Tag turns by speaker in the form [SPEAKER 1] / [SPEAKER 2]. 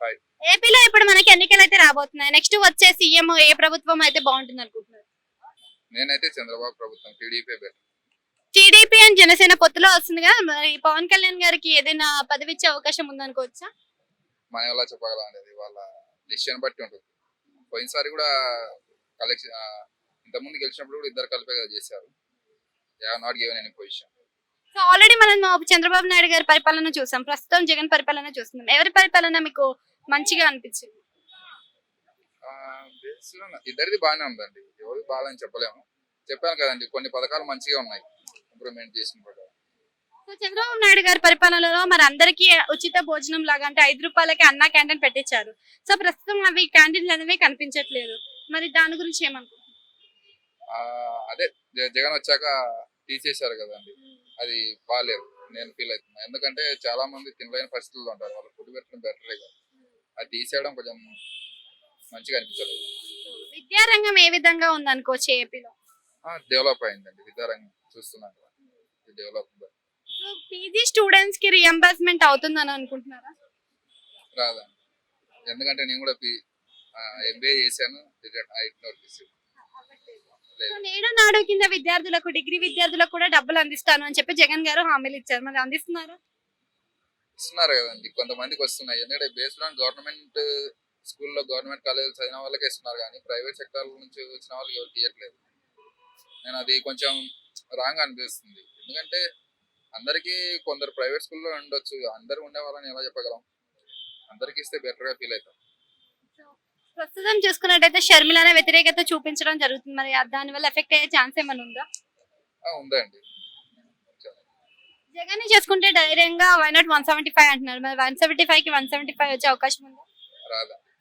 [SPEAKER 1] Hi.
[SPEAKER 2] ఏపీలో ఇప్పుడు మనకి ఎన్నికలు అయితే రాబోతున్నాయి. నెక్స్ట్ వచ్చే సీఎం ఏ ప్రభుత్వం అయితే బాగుంటుంది అనుకుంటున్నారు?
[SPEAKER 1] నేనైతే చంద్రబాబు ప్రభుత్వం TDP better.
[SPEAKER 2] TDP and Janasena పొత్తులో వస్తుంది కదా, మరి పవన్ కళ్యాణ్ గారికి ఏదైనా పదవి ఇచ్చే అవకాశం ఉందనుకోవచ్చా?
[SPEAKER 1] మనం ఎలా చెప్పగలం అనేది వాళ్ళ డిసిషన్ బట్టి ఉంటుంది. పోయినసారి కూడా కలెక్షన్ ఇంతకుముందు గెలిచినప్పుడు కూడా ఇద్దరు కలిపే కదా చేశారు. Not given any position.
[SPEAKER 2] So already మనం చంద్రబాబు నాయుడు గారి పరిపాలన చూసాం, ప్రస్తుతం జగన్ పరిపాలన చూస్తున్నాం. ఎవరి పరిపాలన మీకు మంచిగా అనిపించింది?
[SPEAKER 1] ఇద్దరిది బాగానే ఉందండి, ఎవరు బాగాలని చెప్పలేము. చెప్పాను కదండి, కొన్ని పథకాలు మంచిగా ఉన్నాయి ఇంప్రూవ్మెంట్ చేసిన ప్రకారం.
[SPEAKER 2] సో చంద్రబాబు నాయుడు గారి పరిపాలనలో మరి అందరికీ ఉచిత భోజనం లాగా అంటే 5 రూపాయలకి అన్నా క్యాంటీన్ పెట్టించారు. సో ప్రస్తుతం అవి క్యాంటీన్లు అనేవి కనిపించట్లేదు. మరి దాని గురించి ఏమనుకుంటున్నారు?
[SPEAKER 1] అదే జగన్ వచ్చాక తీసేశారు కదండి, అది బాగాలేదు నేను ఫీల్ అవుతున్నా. ఎందుకంటే చాలా మంది తినలేని పరిస్థితుల్లో ఉంటారు, వాళ్ళు ఫుడ్ పెట్టడం బెటరే కదా. అది తీసేయడం కొంచెం మంచిగా అనిపించలేదు.
[SPEAKER 2] విద్యారంగం ఏ విధంగా ఉంది అనుకోవచ్చు ఏపీలో?
[SPEAKER 1] డెవలప్ అయిందండి విద్యారంగం, చూస్తున్నాం కదా డెవలప్.
[SPEAKER 2] సో పీజీ స్టూడెంట్స్ కి రియంబర్స్మెంట్ అవుతుందని అనుకుంటున్నారా?
[SPEAKER 1] రాదండి, ఎందుకంటే నేను కూడా ఎంబీఏ చేశాను.
[SPEAKER 2] సో నేడు నాడు కింద విద్యార్థులకు, డిగ్రీ విద్యార్థులకు కూడా డబ్బులు అందిస్తాను అని చెప్పి జగన్ గారు హామీలు ఇచ్చారు. మరి అందిస్తున్నారా?
[SPEAKER 1] ఇస్తున్నారు కదండి, కొంతమందికి వస్తున్నాయి. ఎందుకంటే బేస్డ్ ఆన్ గవర్నమెంట్ స్కూల్లో గవర్నమెంట్ కాలేజీలు చదివిన వాళ్ళకే ఇస్తున్నారు, కానీ ప్రైవేట్ సెక్టర్ నుంచి వచ్చిన వాళ్ళకి ఎవరు తీయట్లేదు. నేను అది కొంచెం రాంగ్ అనిపిస్తుంది. ఎందుకంటే అందరికీ కొందరు ప్రైవేట్ స్కూల్లో ఉండొచ్చు, అందరూ ఉండే వాళ్ళని ఎలా చెప్పగలం. అందరికి ఇస్తే బెటర్ గా ఫీల్ అవుతాం.
[SPEAKER 2] ప్రస్తుతం చూసుకున్నట్టయితే షర్మిలనే వ్యతిరేకత చూపించడం జరుగుతుంది. మరి దాని వల్ల ఎఫెక్ట్ అయ్యే ఛాన్స్ ఏమైనా ఉందా?
[SPEAKER 1] ఉందండి.
[SPEAKER 2] జగన్ ని చేసుకుంటే ధైర్యంగా వై నాట్ 175 అంటున్నారు. మరి 175 కి 175 వచ్చే అవకాశం ఉందా?
[SPEAKER 1] రాదా.